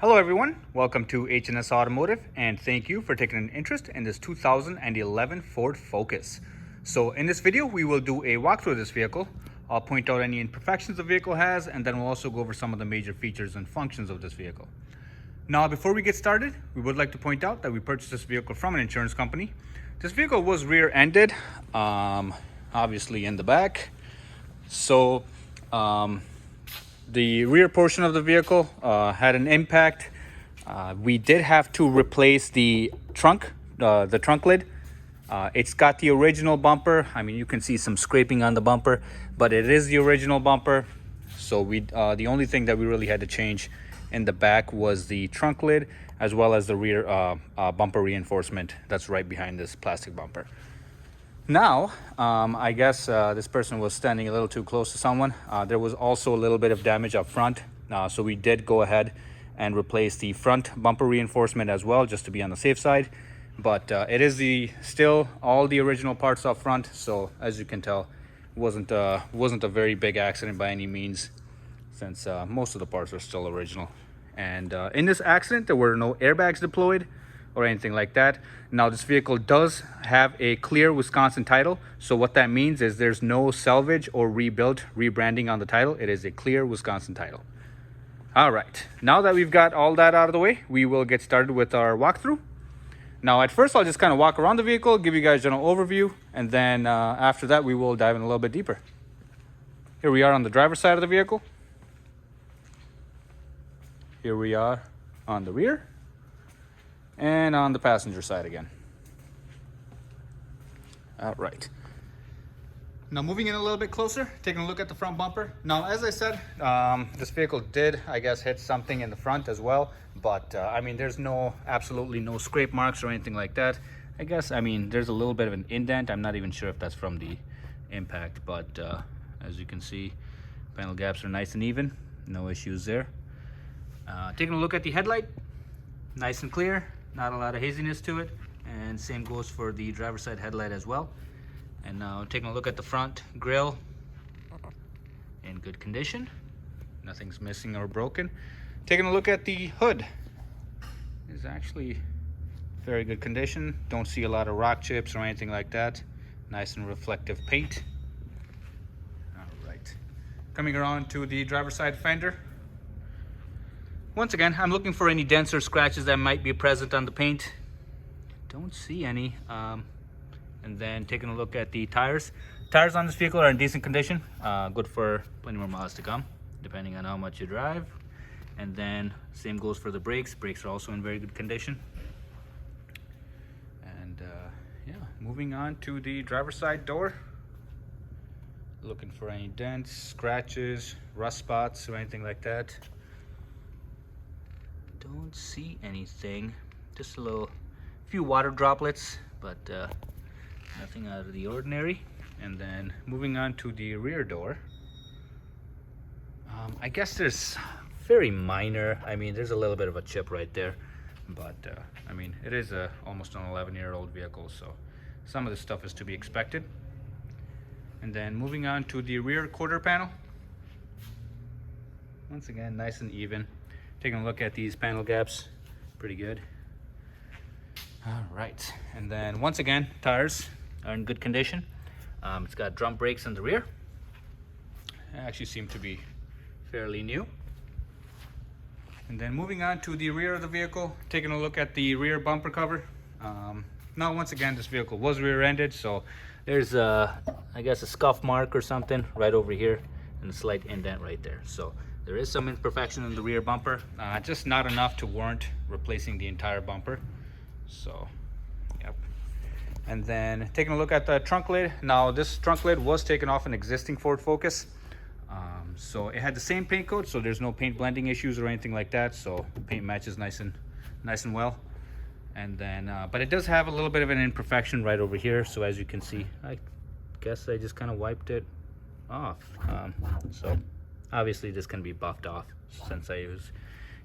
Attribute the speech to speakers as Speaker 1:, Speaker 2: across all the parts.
Speaker 1: Hello everyone, welcome to H&S Automotive and thank you for taking an interest in this 2011 Ford Focus. So in this video we will do a walkthrough of this vehicle. I'll point out any imperfections the vehicle has and then we'll also go over some of the major features and functions of this vehicle. Now before we get started, we would like to point out that we purchased this vehicle from an insurance company. This vehicle was rear-ended, obviously in the back. So the rear portion of the vehicle had an impact. We did have to replace the trunk lid. It's got the original bumper. I mean, you can see some scraping on the bumper, but it is the original bumper. So the only thing that we really had to change in the back was the trunk lid, as well as the rear bumper reinforcement that's right behind this plastic bumper. Now, I guess this person was standing a little too close to someone. There was also a little bit of damage up front. So we did go ahead and replace the front bumper reinforcement as well, just to be on the safe side. But it is still all the original parts up front. So as you can tell, it wasn't a very big accident by any means, since most of the parts are still original. And in this accident, there were no airbags deployed or anything like that. Now this vehicle does have a clear Wisconsin title, so what that means is there's no salvage or rebranding on the title. It is a clear Wisconsin title. All right, now that we've got all that out of the way, we will get started with our walkthrough. Now at first I'll just kind of walk around the vehicle, give you guys a general overview, and then after that we will dive in a little bit deeper. Here we are on the driver's side of the vehicle. Here we are on the rear and on the passenger side again. All right. Now moving in a little bit closer, taking a look at the front bumper. Now, as I said, this vehicle did, I guess, hit something in the front as well. But I mean, there's absolutely no scrape marks or anything like that. I guess, I mean, there's a little bit of an indent. I'm not even sure if that's from the impact, but as you can see, panel gaps are nice and even. No issues there. Taking a look at the headlight, nice and clear. Not a lot of haziness to it, and same goes for the driver's side headlight as well. And now taking a look at the front grille, in good condition, nothing's missing or broken. Taking a look at the hood, is actually very good condition. Don't see a lot of rock chips or anything like that. Nice and reflective paint. All right, coming around to the driver's side fender. Once again, I'm looking for any dents or scratches that might be present on the paint. Don't see any. And then taking a look at the tires. Tires on this vehicle are in decent condition. Good for plenty more miles to come, depending on how much you drive. And then same goes for the brakes. Brakes are also in very good condition. And yeah, moving on to the driver's side door. Looking for any dents, scratches, rust spots, or anything like that. Don't see anything, just a few water droplets, but nothing out of the ordinary. And then moving on to the rear door, I guess there's very minor, I mean, there's a little bit of a chip right there, but I mean, it is almost an 11-year-old vehicle, so some of this stuff is to be expected. And then moving on to the rear quarter panel, once again, nice and even. Taking a look at these panel gaps, pretty good. All right, and then once again, tires are in good condition. It's got drum brakes in the rear. They actually seem to be fairly new. And then moving on to the rear of the vehicle, taking a look at the rear bumper cover. Now, once again, this vehicle was rear-ended, so there's I guess a scuff mark or something right over here, and a slight indent right there. So there is some imperfection in the rear bumper, just not enough to warrant replacing the entire bumper. So, yep. And then taking a look at the trunk lid. Now this trunk lid was taken off an existing Ford Focus. So it had the same paint coat, so there's no paint blending issues or anything like that. So the paint matches nice and well. And then, but it does have a little bit of an imperfection right over here. So as you can see, I guess I just kind of wiped it off. So obviously this can be buffed off since I was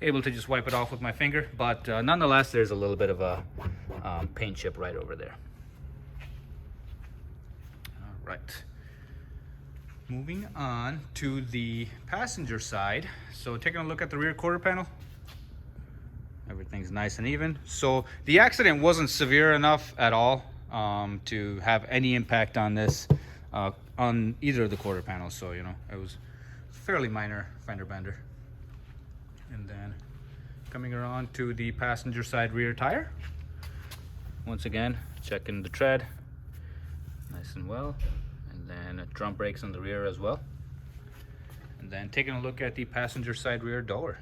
Speaker 1: able to just wipe it off with my finger, but nonetheless there's a little bit of a paint chip right over there. All right, moving on to the passenger side. So taking a look at the rear quarter panel, Everything's nice and even. So the accident wasn't severe enough at all to have any impact on this, on either of the quarter panels. So, you know, it was fairly minor fender bender. And then coming around to the passenger side rear tire. Once again, checking the tread, nice and well. And then drum brakes on the rear as well. And then taking a look at the passenger side rear door.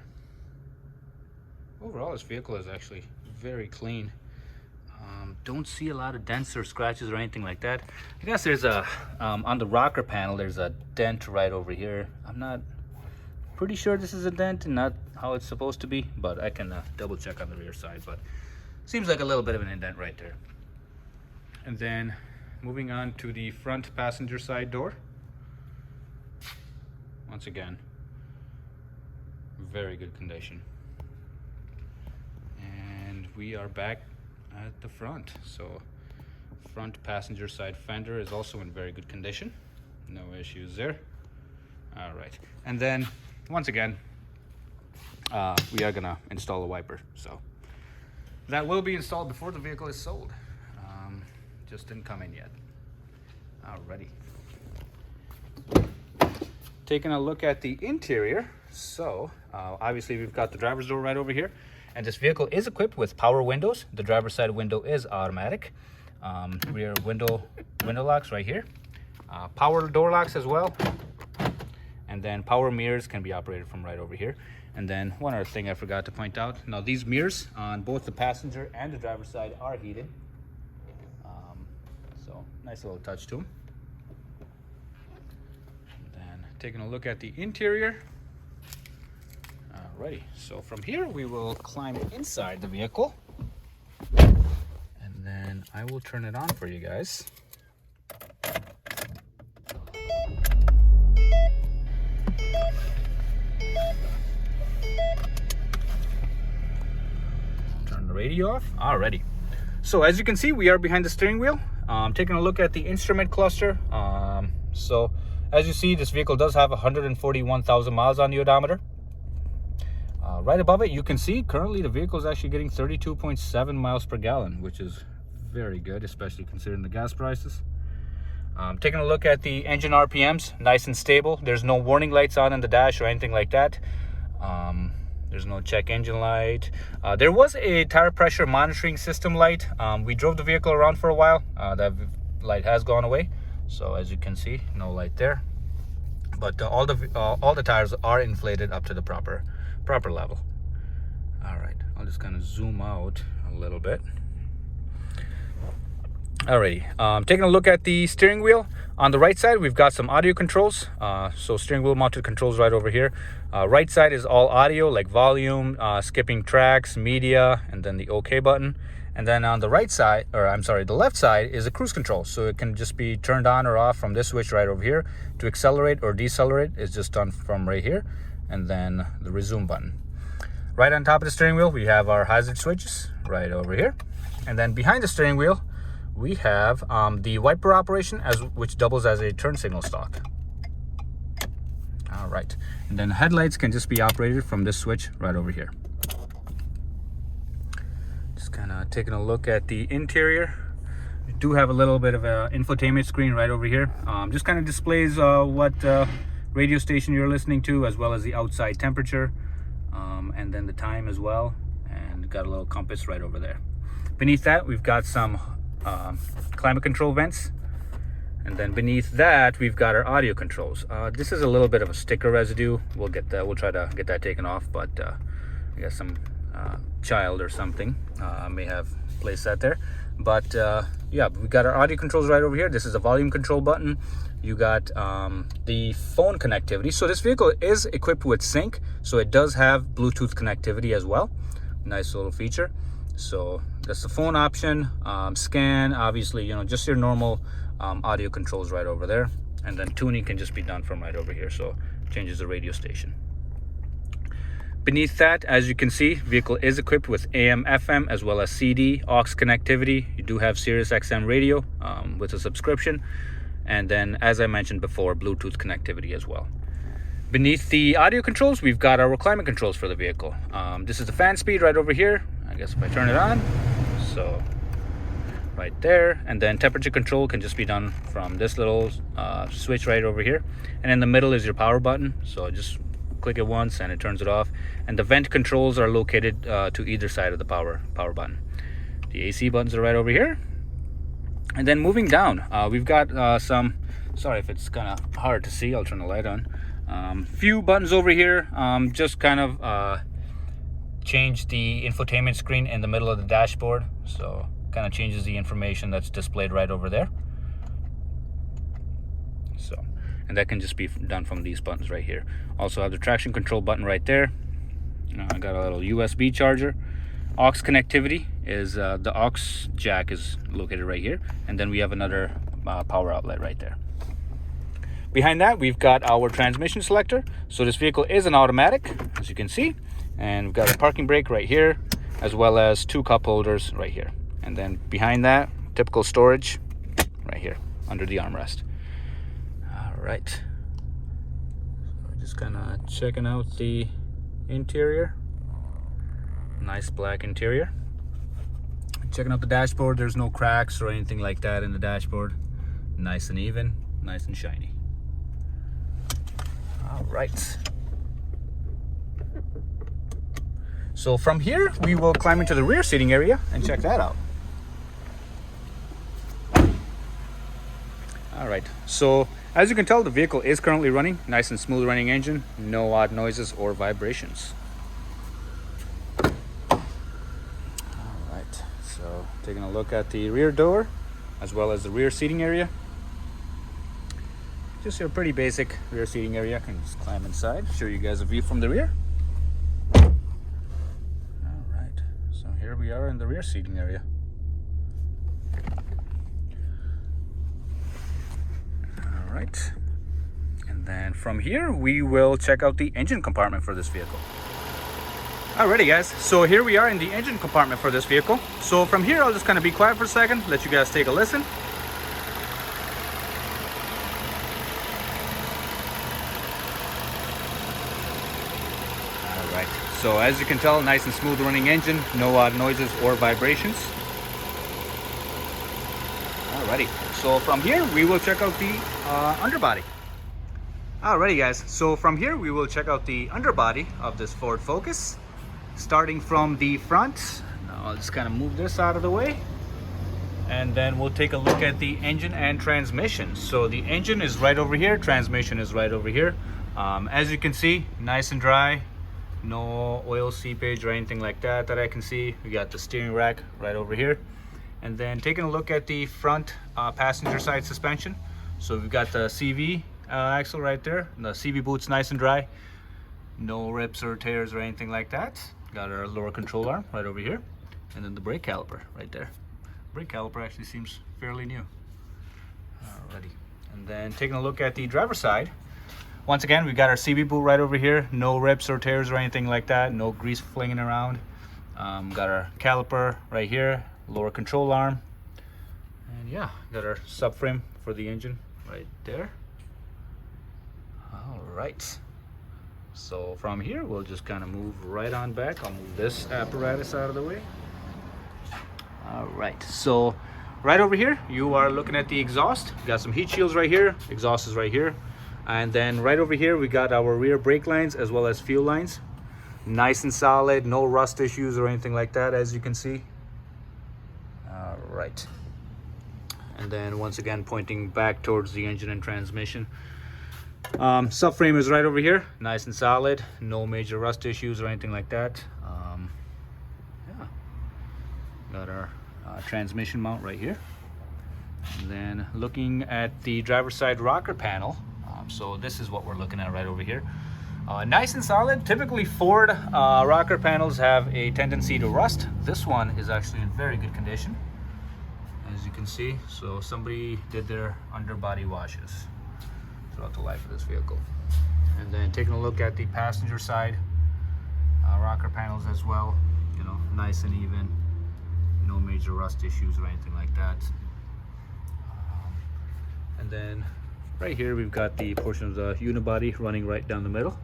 Speaker 1: Overall, this vehicle is actually very clean. Don't see a lot of dents or scratches or anything like that. I guess there's a, on the rocker panel, there's a dent right over here. I'm not pretty sure this is a dent and not how it's supposed to be, but I can double check on the rear side, but seems like a little bit of an indent right there. And then moving on to the front passenger side door. Once again, very good condition. And we are back at the front. So front passenger side fender is also in very good condition. No issues there. All right. And then once again, we are gonna install a wiper. So that will be installed before the vehicle is sold. Just didn't come in yet. Alrighty. Taking a look at the interior. So obviously we've got the driver's door right over here. And this vehicle is equipped with power windows. The driver's side window is automatic. Rear window locks right here. Power door locks as well. And then power mirrors can be operated from right over here. And then one other thing I forgot to point out. Now these mirrors on both the passenger and the driver's side are heated. So nice little touch to them. And then taking a look at the interior. Alrighty, so from here we will climb inside the vehicle. And then I will turn it on for you guys. Turn the radio off. Alrighty. So as you can see, we are behind the steering wheel. Taking a look at the instrument cluster. So as you see, this vehicle does have 141,000 miles on the odometer. Right above it, you can see currently the vehicle is actually getting 32.7 miles per gallon, which is very good, especially considering the gas prices. Taking a look at the engine RPMs, nice and stable. There's no warning lights on in the dash or anything like that. There's no check engine light. There was a tire pressure monitoring system light. We drove the vehicle around for a while. That light has gone away. So as you can see, no light there. But all the tires are inflated up to the proper level. All right, I'll just kind of zoom out a little bit. Alrighty, taking a look at the steering wheel. On the right side, we've got some audio controls. So steering wheel mounted controls right over here. Right side is all audio, like volume, skipping tracks, media, and then the OK button. And then on the right side, or I'm sorry, the left side is a cruise control. So it can just be turned on or off from this switch right over here. To accelerate or decelerate is just done from right here. And then the resume button. Right on top of the steering wheel, we have our hazard switches right over here. And then behind the steering wheel, we have the wiper operation, which doubles as a turn signal stalk. All right, and then headlights can just be operated from this switch right over here. Just kind of taking a look at the interior. We do have a little bit of an infotainment screen right over here. Just kind of displays what radio station you're listening to, as well as the outside temperature, and then the time as well, and got a little compass right over there. Beneath that, we've got some climate control vents, and then beneath that we've got our audio controls. This is a little bit of a sticker residue. We'll try to get that taken off, but I guess some child or something may have placed that there. But yeah, we got our audio controls right over here. This is a volume control button. You got the phone connectivity. So this vehicle is equipped with sync, so it does have Bluetooth connectivity as well. Nice little feature. So that's the phone option. Scan, obviously, you know, just your normal audio controls right over there. And then tuning can just be done from right over here. So changes the radio station. Beneath that, as you can see, vehicle is equipped with AM, FM, as well as CD, aux connectivity. You do have Sirius XM radio with a subscription. And then, as I mentioned before, Bluetooth connectivity as well. Beneath the audio controls, we've got our climate controls for the vehicle. This is the fan speed right over here. I guess if I turn it on, so right there, and then temperature control can just be done from this little switch right over here, and in the middle is your power button, so just click it once and it turns it off. And the vent controls are located to either side of the power button. The AC buttons are right over here. And then moving down, we've got some, sorry if it's kind of hard to see, I'll turn the light on. Few buttons over here, just kind of change the infotainment screen in the middle of the dashboard, so kind of changes the information that's displayed right over there. So, and that can just be done from these buttons right here. Also have the traction control button right there. I got a little USB charger. Aux connectivity is the aux jack is located right here, and then we have another power outlet right there. Behind that, we've got our transmission selector. So this vehicle is an automatic, as you can see, and we've got a parking brake right here, as well as 2 cup holders right here. And then behind that, typical storage right here under the armrest. All right, so just kind of checking out the interior. Nice black interior. Checking out the dashboard, there's no cracks or anything like that in the dashboard. Nice and even, nice and shiny. All right. So from here, we will climb into the rear seating area and check that out. All right, so as you can tell, the vehicle is currently running, nice and smooth running engine, no odd noises or vibrations. All right, so taking a look at the rear door, as well as the rear seating area. Just a pretty basic rear seating area. I can just climb inside, show you guys a view from the rear. All right, so here we are in the rear seating area. All right, and then from here we will check out the engine compartment for this vehicle. Alrighty guys, so here we are in the engine compartment for this vehicle. So from here I'll just kind of be quiet for a second, let you guys take a listen. Alright, so as you can tell, nice and smooth running engine, no odd noises or vibrations. Alrighty, so from here we will check out the underbody. Alrighty guys, so from here we will check out the underbody of this Ford Focus. Starting from the front, now I'll just kind of move this out of the way, and then we'll take a look at the engine and transmission. So the engine is right over here, transmission is right over here. As you can see, nice and dry, no oil seepage or anything like that I can see. We got the steering rack right over here, and then taking a look at the front passenger side suspension. So we've got the CV axle right there, the CV boot's nice and dry, no rips or tears or anything like that. Got our lower control arm right over here, and then the brake caliper right there. Brake caliper actually seems fairly new. Alrighty, and then taking a look at the driver's side. Once again, we got our CV boot right over here, no rips or tears or anything like that, no grease flinging around. Got our caliper right here, lower control arm, and yeah, got our subframe for the engine right there. All right. So from here, we'll just kind of move right on back. I'll move this apparatus out of the way. All right, so right over here, you are looking at the exhaust. We got some heat shields right here, exhaust is right here. And then right over here, we got our rear brake lines as well as fuel lines. Nice and solid, no rust issues or anything like that, as you can see. All right. And then once again, pointing back towards the engine and transmission. Subframe is right over here, nice and solid, no major rust issues or anything like that. Yeah, got our transmission mount right here. And then looking at the driver's side rocker panel, so this is what we're looking at right over here. Nice and solid. Typically Ford rocker panels have a tendency to rust. This one is actually in very good condition, as you can see. So somebody did their underbody washes throughout the life of this vehicle. And then taking a look at the passenger side rocker panels as well, you know, nice and even, no major rust issues or anything like that. And then Right here we've got the portion of the unibody running right down the middle.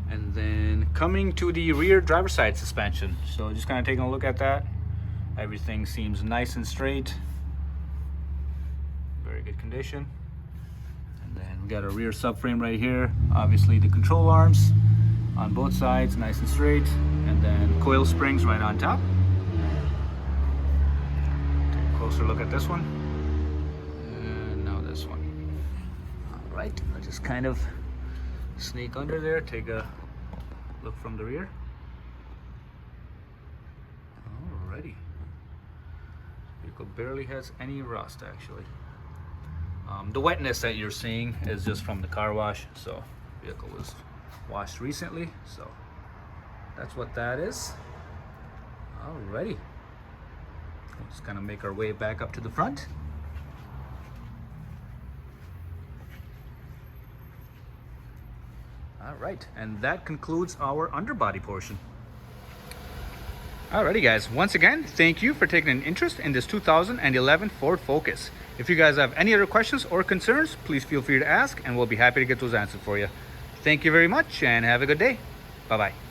Speaker 1: And then coming to the rear driver's side suspension. So just kind of taking a look at that. Everything seems nice and straight. Very good condition. And then we got a rear subframe right here. Obviously the control arms on both sides, nice and straight. And then coil springs right on top. Take a closer look at this one. And now this one. All right, I'll just kind of sneak under there, take a look from the rear. Alrighty. Vehicle barely has any rust actually. The wetness that you're seeing is just from the car wash, so vehicle was washed recently, so that's what that is. Alrighty. We'll just kind of make our way back up to the front. All right, and that concludes our underbody portion. Alrighty guys, once again, thank you for taking an interest in this 2011 Ford Focus. If you guys have any other questions or concerns, please feel free to ask and we'll be happy to get those answered for you. Thank you very much and have a good day. Bye-bye.